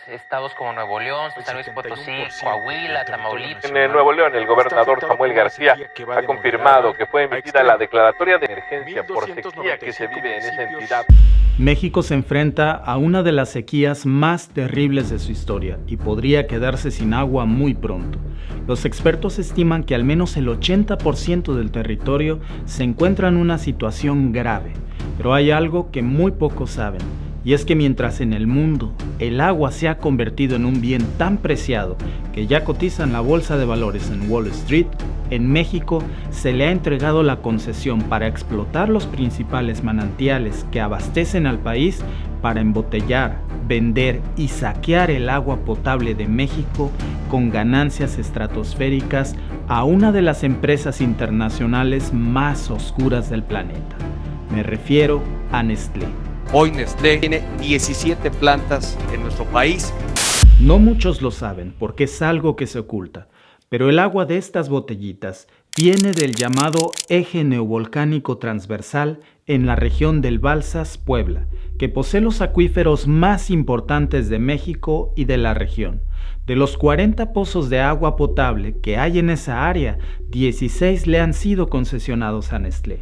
estados como Nuevo León, San Luis Potosí, Coahuila, Tamaulipas. En Nuevo León, el gobernador Samuel García ha confirmado que fue emitida la declaratoria de emergencia por sequía que se vive en esa entidad. México se enfrenta a una de las sequías más terribles de su historia y podría quedarse sin agua muy pronto. Los expertos estiman que al menos el 80% del territorio se encuentra en una situación grave, pero hay algo que muy pocos saben, y es que mientras en el mundo el agua se ha convertido en un bien tan preciado que ya cotiza en la bolsa de valores en Wall Street, en México se le ha entregado la concesión para explotar los principales manantiales que abastecen al país para embotellar, vender y saquear el agua potable de México con ganancias estratosféricas a una de las empresas internacionales más oscuras del planeta. Me refiero a Nestlé. Hoy Nestlé tiene 17 plantas en nuestro país. No muchos lo saben porque es algo que se oculta, pero el agua de estas botellitas viene del llamado eje neovolcánico transversal en la región del Balsas, Puebla, que posee los acuíferos más importantes de México y de la región. De los 40 pozos de agua potable que hay en esa área, 16 le han sido concesionados a Nestlé.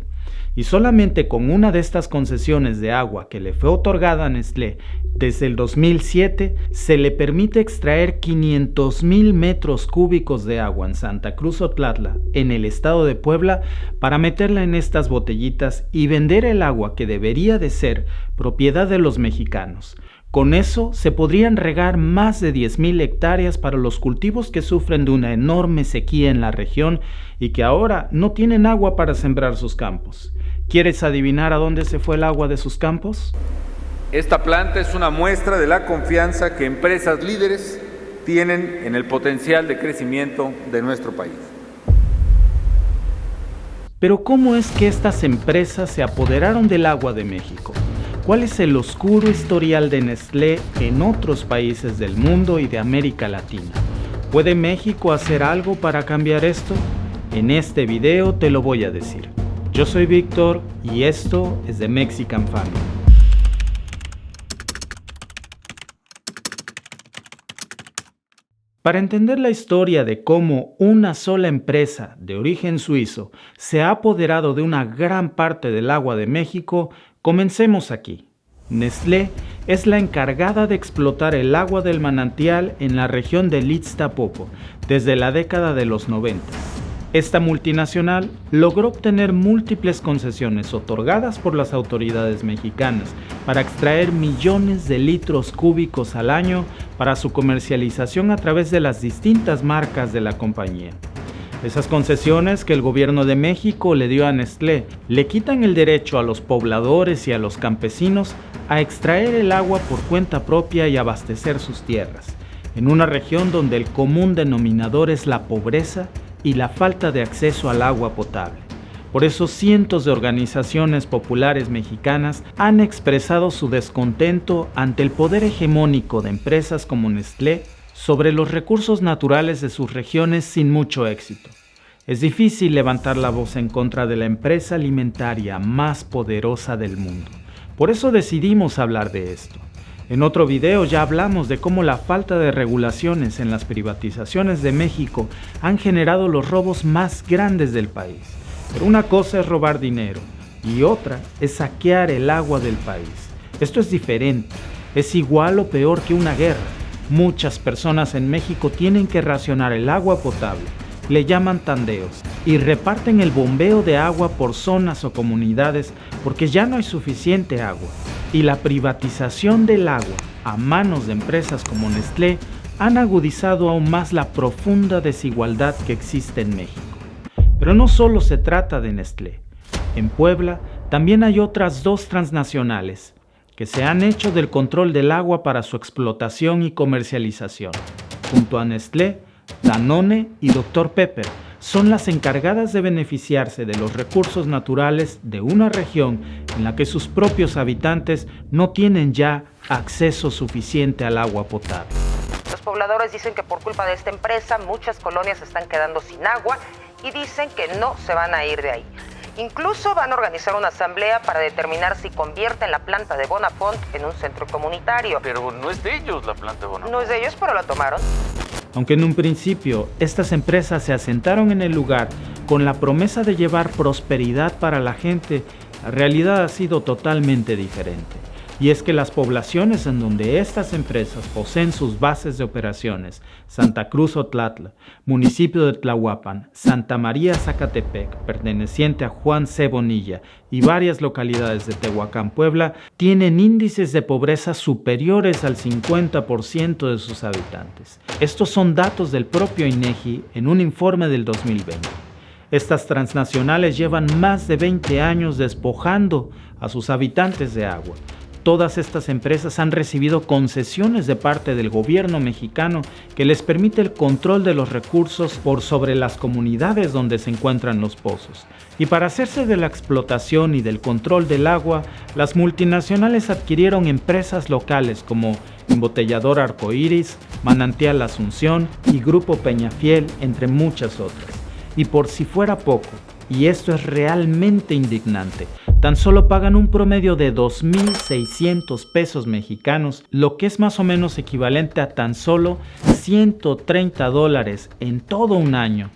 Y solamente con una de estas concesiones de agua que le fue otorgada a Nestlé desde el 2007, se le permite extraer 500,000 metros cúbicos de agua en Santa Cruz Otlatla, en el estado de Puebla, para meterla en estas botellitas y vender el agua que debería de ser propiedad de los mexicanos. Con eso se podrían regar más de 10,000 hectáreas para los cultivos que sufren de una enorme sequía en la región y que ahora no tienen agua para sembrar sus campos. ¿Quieres adivinar a dónde se fue el agua de sus campos? Esta planta es una muestra de la confianza que empresas líderes tienen en el potencial de crecimiento de nuestro país. Pero ¿cómo es que estas empresas se apoderaron del agua de México? ¿Cuál es el oscuro historial de Nestlé en otros países del mundo y de América Latina? ¿Puede México hacer algo para cambiar esto? En este video te lo voy a decir. Yo soy Víctor y esto es The Mexican Family. Para entender la historia de cómo una sola empresa de origen suizo se ha apoderado de una gran parte del agua de México, comencemos aquí. Nestlé es la encargada de explotar el agua del manantial en la región de Ixtapopo desde la década de los 90. Esta multinacional logró obtener múltiples concesiones otorgadas por las autoridades mexicanas para extraer millones de litros cúbicos al año para su comercialización a través de las distintas marcas de la compañía. Esas concesiones que el gobierno de México le dio a Nestlé le quitan el derecho a los pobladores y a los campesinos a extraer el agua por cuenta propia y abastecer sus tierras, en una región donde el común denominador es la pobreza y la falta de acceso al agua potable. Por eso cientos de organizaciones populares mexicanas han expresado su descontento ante el poder hegemónico de empresas como Nestlé sobre los recursos naturales de sus regiones sin mucho éxito. Es difícil levantar la voz en contra de la empresa alimentaria más poderosa del mundo. Por eso decidimos hablar de esto. En otro video ya hablamos de cómo la falta de regulaciones en las privatizaciones de México han generado los robos más grandes del país. Pero una cosa es robar dinero y otra es saquear el agua del país. Esto es diferente, es igual o peor que una guerra. Muchas personas en México tienen que racionar el agua potable, le llaman tandeos, y reparten el bombeo de agua por zonas o comunidades porque ya no hay suficiente agua. Y la privatización del agua a manos de empresas como Nestlé han agudizado aún más la profunda desigualdad que existe en México. Pero no solo se trata de Nestlé. En Puebla también hay otras dos transnacionales que se han hecho del control del agua para su explotación y comercialización. Junto a Nestlé, Danone y Dr. Pepper son las encargadas de beneficiarse de los recursos naturales de una región en la que sus propios habitantes no tienen ya acceso suficiente al agua potable. Los pobladores dicen que por culpa de esta empresa muchas colonias se están quedando sin agua y dicen que no se van a ir de ahí. Incluso van a organizar una asamblea para determinar si convierten la planta de Bonafont en un centro comunitario. Pero no es de ellos la planta de Bonafont. No es de ellos, pero la tomaron. Aunque en un principio estas empresas se asentaron en el lugar con la promesa de llevar prosperidad para la gente, la realidad ha sido totalmente diferente. Y es que las poblaciones en donde estas empresas poseen sus bases de operaciones, Santa Cruz Otlatla, municipio de Tlahuapan, Santa María Zacatepec, perteneciente a Juan C. Bonilla, y varias localidades de Tehuacán, Puebla, tienen índices de pobreza superiores al 50% de sus habitantes. Estos son datos del propio INEGI en un informe del 2020. Estas transnacionales llevan más de 20 años despojando a sus habitantes de agua. Todas estas empresas han recibido concesiones de parte del gobierno mexicano que les permite el control de los recursos por sobre las comunidades donde se encuentran los pozos. Y para hacerse de la explotación y del control del agua, las multinacionales adquirieron empresas locales como Embotellador Arcoíris, Manantial Asunción y Grupo Peñafiel, entre muchas otras. Y por si fuera poco, y esto es realmente indignante, tan solo pagan un promedio de 2,600 pesos mexicanos, lo que es más o menos equivalente a tan solo $130 en todo un año,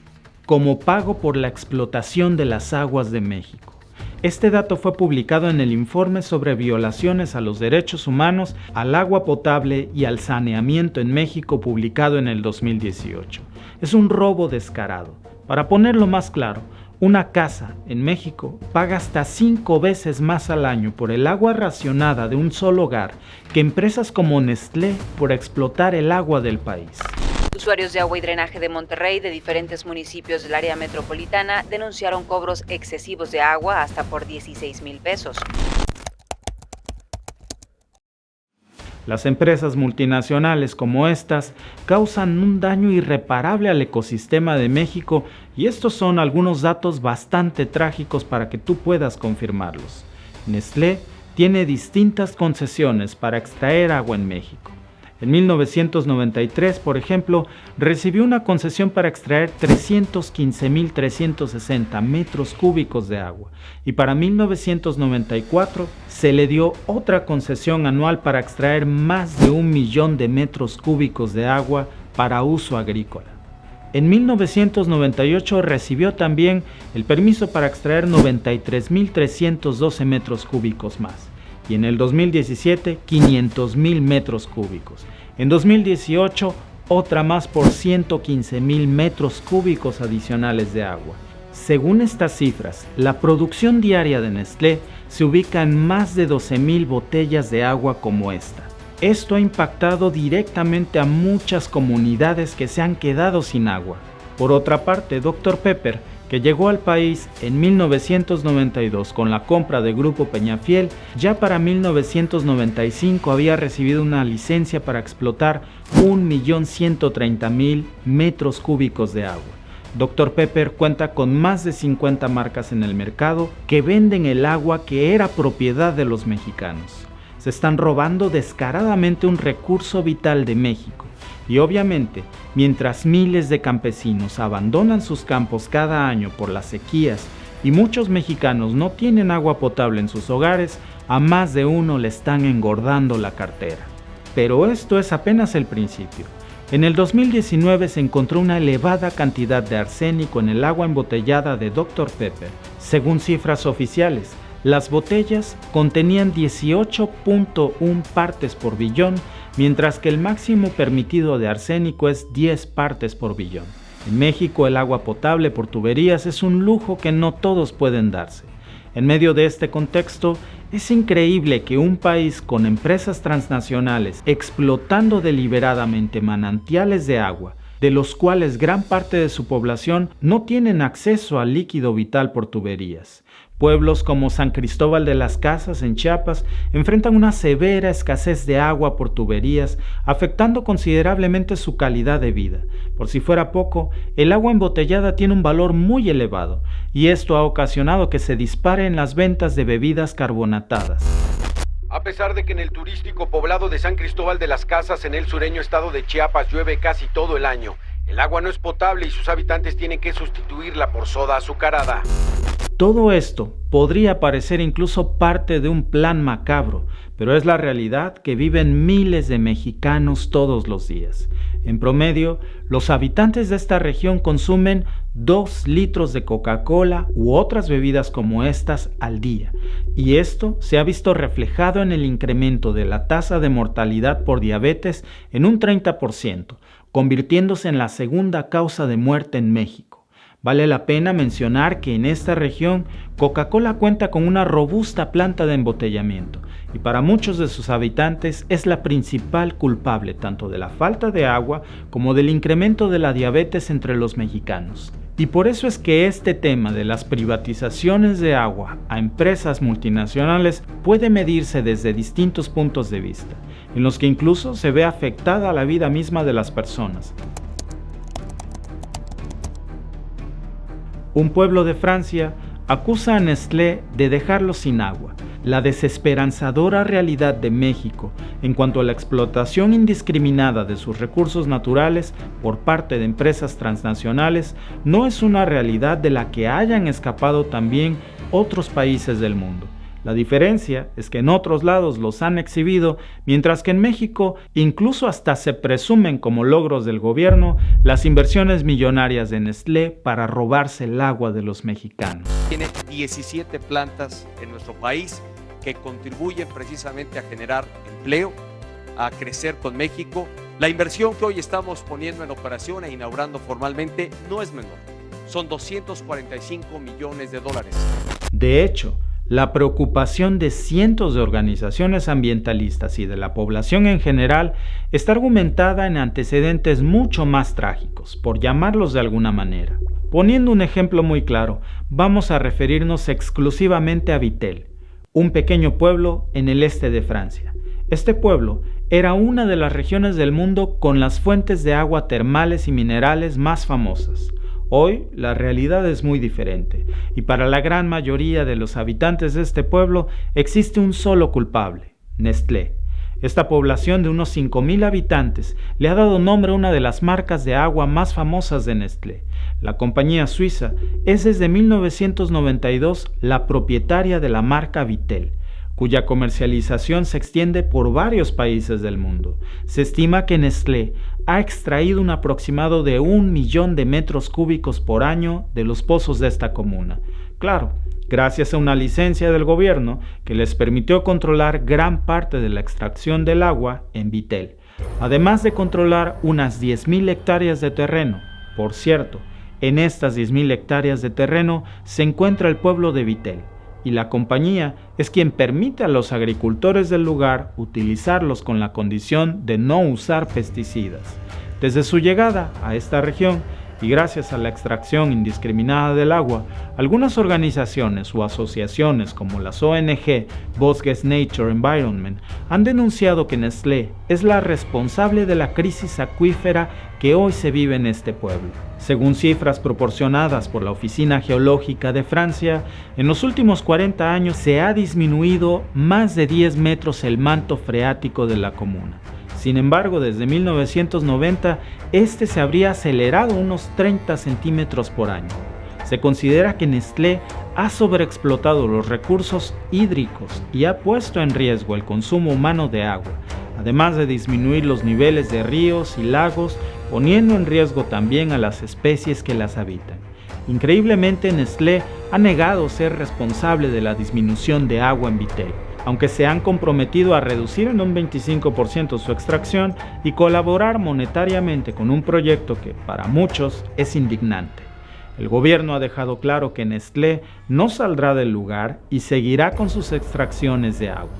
como pago por la explotación de las aguas de México. Este dato fue publicado en el informe sobre violaciones a los derechos humanos, al agua potable y al saneamiento en México, publicado en el 2018. Es un robo descarado. Para ponerlo más claro, una casa en México paga hasta 5 veces más al año por el agua racionada de un solo hogar que empresas como Nestlé por explotar el agua del país. Usuarios de agua y drenaje de Monterrey de diferentes municipios del área metropolitana denunciaron cobros excesivos de agua hasta por 16,000 pesos. Las empresas multinacionales como estas causan un daño irreparable al ecosistema de México y estos son algunos datos bastante trágicos para que tú puedas confirmarlos. Nestlé tiene distintas concesiones para extraer agua en México. En 1993, por ejemplo, recibió una concesión para extraer 315,360 metros cúbicos de agua y para 1994 se le dio otra concesión anual para extraer más de 1,000,000 de metros cúbicos de agua para uso agrícola. En 1998 recibió también el permiso para extraer 93,312 metros cúbicos más. Y en el 2017, 500,000 metros cúbicos. En 2018, otra más por 115,000 metros cúbicos adicionales de agua. Según estas cifras, la producción diaria de Nestlé se ubica en más de 12,000 botellas de agua como esta. Esto ha impactado directamente a muchas comunidades que se han quedado sin agua. Por otra parte, Dr. Pepper, que llegó al país en 1992 con la compra de Grupo Peñafiel, ya para 1995 había recibido una licencia para explotar 1,130,000 metros cúbicos de agua. Dr. Pepper cuenta con más de 50 marcas en el mercado que venden el agua que era propiedad de los mexicanos. Se están robando descaradamente un recurso vital de México. Y obviamente, mientras miles de campesinos abandonan sus campos cada año por las sequías y muchos mexicanos no tienen agua potable en sus hogares, a más de uno le están engordando la cartera. Pero esto es apenas el principio. En el 2019 se encontró una elevada cantidad de arsénico en el agua embotellada de Dr. Pepper. Según cifras oficiales, las botellas contenían 18.1 partes por billón, mientras que el máximo permitido de arsénico es 10 partes por billón. En México, el agua potable por tuberías es un lujo que no todos pueden darse. En medio de este contexto, es increíble que un país con empresas transnacionales explotando deliberadamente manantiales de agua, de los cuales gran parte de su población no tienen acceso al líquido vital por tuberías. Pueblos como San Cristóbal de las Casas en Chiapas enfrentan una severa escasez de agua por tuberías, afectando considerablemente su calidad de vida. Por si fuera poco, el agua embotellada tiene un valor muy elevado, y esto ha ocasionado que se disparen las ventas de bebidas carbonatadas. A pesar de que en el turístico poblado de San Cristóbal de las Casas, en el sureño estado de Chiapas, llueve casi todo el año, el agua no es potable y sus habitantes tienen que sustituirla por soda azucarada. Todo esto podría parecer incluso parte de un plan macabro, pero es la realidad que viven miles de mexicanos todos los días. En promedio, los habitantes de esta región consumen 2 litros de Coca-Cola u otras bebidas como estas al día, y esto se ha visto reflejado en el incremento de la tasa de mortalidad por diabetes en un 30%, convirtiéndose en la segunda causa de muerte en México. Vale la pena mencionar que en esta región Coca-Cola cuenta con una robusta planta de embotellamiento y para muchos de sus habitantes es la principal culpable tanto de la falta de agua como del incremento de la diabetes entre los mexicanos. Y por eso es que este tema de las privatizaciones de agua a empresas multinacionales puede medirse desde distintos puntos de vista, en los que incluso se ve afectada la vida misma de las personas. Un pueblo de Francia acusa a Nestlé de dejarlo sin agua. La desesperanzadora realidad de México en cuanto a la explotación indiscriminada de sus recursos naturales por parte de empresas transnacionales no es una realidad de la que hayan escapado también otros países del mundo. La diferencia es que en otros lados los han exhibido, mientras que en México incluso hasta se presumen como logros del gobierno las inversiones millonarias de Nestlé para robarse el agua de los mexicanos. Tiene 17 plantas en nuestro país que contribuyen precisamente a generar empleo, a crecer con México. La inversión que hoy estamos poniendo en operación e inaugurando formalmente no es menor. Son $245 millones. De hecho, la preocupación de cientos de organizaciones ambientalistas y de la población en general está argumentada en antecedentes mucho más trágicos, por llamarlos de alguna manera. Poniendo un ejemplo muy claro, vamos a referirnos exclusivamente a Vitel, un pequeño pueblo en el este de Francia. Este pueblo era una de las regiones del mundo con las fuentes de agua termales y minerales más famosas. Hoy la realidad es muy diferente y para la gran mayoría de los habitantes de este pueblo existe un solo culpable, Nestlé. Esta población de unos 5,000 habitantes le ha dado nombre a una de las marcas de agua más famosas de Nestlé. La compañía suiza es desde 1992 la propietaria de la marca Vitel, cuya comercialización se extiende por varios países del mundo. Se estima que Nestlé ha extraído un aproximado de 1 millón de metros cúbicos por año de los pozos de esta comuna. Claro, gracias a una licencia del gobierno que les permitió controlar gran parte de la extracción del agua en Vitel, además de controlar unas 10,000 hectáreas de terreno. Por cierto, en estas 10,000 hectáreas de terreno se encuentra el pueblo de Vitel, y la compañía es quien permite a los agricultores del lugar utilizarlos con la condición de no usar pesticidas. Desde su llegada a esta región, y gracias a la extracción indiscriminada del agua, algunas organizaciones o asociaciones como las ONG Bosques Nature Environment han denunciado que Nestlé es la responsable de la crisis acuífera que hoy se vive en este pueblo. Según cifras proporcionadas por la Oficina Geológica de Francia, en los últimos 40 años se ha disminuido más de 10 metros el manto freático de la comuna. Sin embargo, desde 1990, este se habría acelerado unos 30 centímetros por año. Se considera que Nestlé ha sobreexplotado los recursos hídricos y ha puesto en riesgo el consumo humano de agua, además de disminuir los niveles de ríos y lagos, poniendo en riesgo también a las especies que las habitan. Increíblemente, Nestlé ha negado ser responsable de la disminución de agua en Vitel, aunque se han comprometido a reducir en un 25% su extracción y colaborar monetariamente con un proyecto que para muchos es indignante. El gobierno ha dejado claro que Nestlé no saldrá del lugar y seguirá con sus extracciones de agua.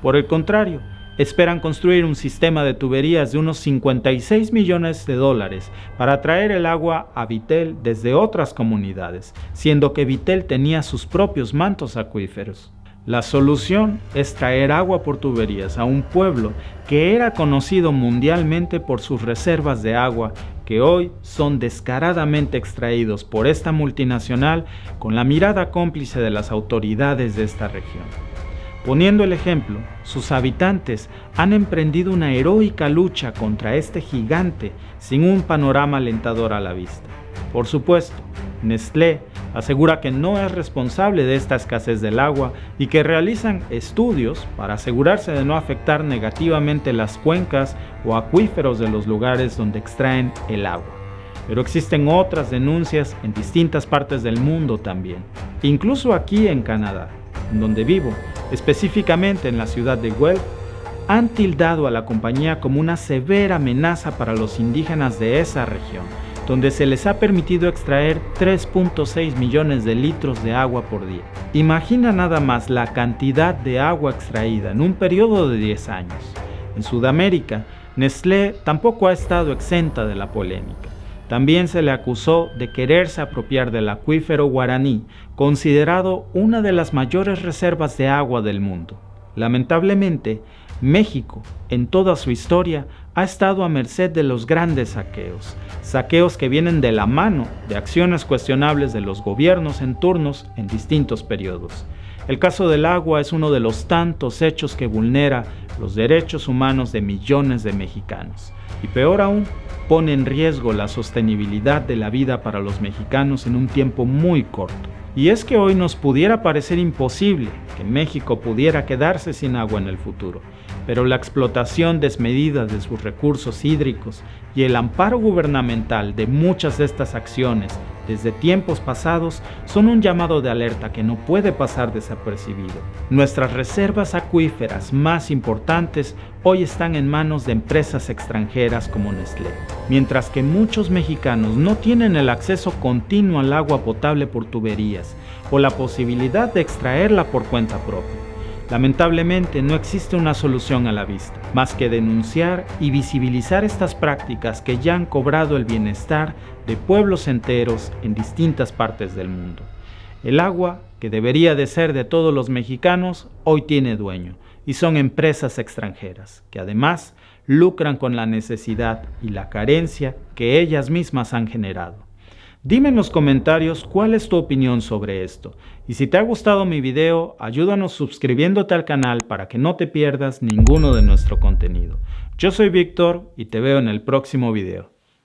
Por el contrario, esperan construir un sistema de tuberías de unos $56 millones para traer el agua a Vitel desde otras comunidades, siendo que Vitel tenía sus propios mantos acuíferos. La solución es traer agua por tuberías a un pueblo que era conocido mundialmente por sus reservas de agua, que hoy son descaradamente extraídos por esta multinacional con la mirada cómplice de las autoridades de esta región. Poniendo el ejemplo, sus habitantes han emprendido una heroica lucha contra este gigante sin un panorama alentador a la vista. Por supuesto, Nestlé asegura que no es responsable de esta escasez del agua y que realizan estudios para asegurarse de no afectar negativamente las cuencas o acuíferos de los lugares donde extraen el agua. Pero existen otras denuncias en distintas partes del mundo también, incluso aquí en Canadá, en donde vivo, específicamente en la ciudad de Guelph, han tildado a la compañía como una severa amenaza para los indígenas de esa región, donde se les ha permitido extraer 3.6 millones de litros de agua por día. Imagina nada más la cantidad de agua extraída en un periodo de 10 años. En Sudamérica, Nestlé tampoco ha estado exenta de la polémica. También se le acusó de quererse apropiar del acuífero Guaraní, considerado una de las mayores reservas de agua del mundo. Lamentablemente, México, en toda su historia, ha estado a merced de los grandes saqueos que vienen de la mano de acciones cuestionables de los gobiernos en turnos en distintos periodos. El caso del agua es uno de los tantos hechos que vulnera los derechos humanos de millones de mexicanos. Y peor aún, pone en riesgo la sostenibilidad de la vida para los mexicanos en un tiempo muy corto. Y es que hoy nos pudiera parecer imposible que México pudiera quedarse sin agua en el futuro, pero la explotación desmedida de sus recursos hídricos y el amparo gubernamental de muchas de estas acciones desde tiempos pasados son un llamado de alerta que no puede pasar desapercibido. Nuestras reservas acuíferas más importantes hoy están en manos de empresas extranjeras como Nestlé, mientras que muchos mexicanos no tienen el acceso continuo al agua potable por tuberías o la posibilidad de extraerla por cuenta propia. Lamentablemente no existe una solución a la vista, más que denunciar y visibilizar estas prácticas que ya han cobrado el bienestar de pueblos enteros en distintas partes del mundo. El agua, que debería de ser de todos los mexicanos, hoy tiene dueño, y son empresas extranjeras, que además lucran con la necesidad y la carencia que ellas mismas han generado. Dime en los comentarios cuál es tu opinión sobre esto, y si te ha gustado mi video, ayúdanos suscribiéndote al canal para que no te pierdas ninguno de nuestro contenido. Yo soy Víctor y te veo en el próximo video.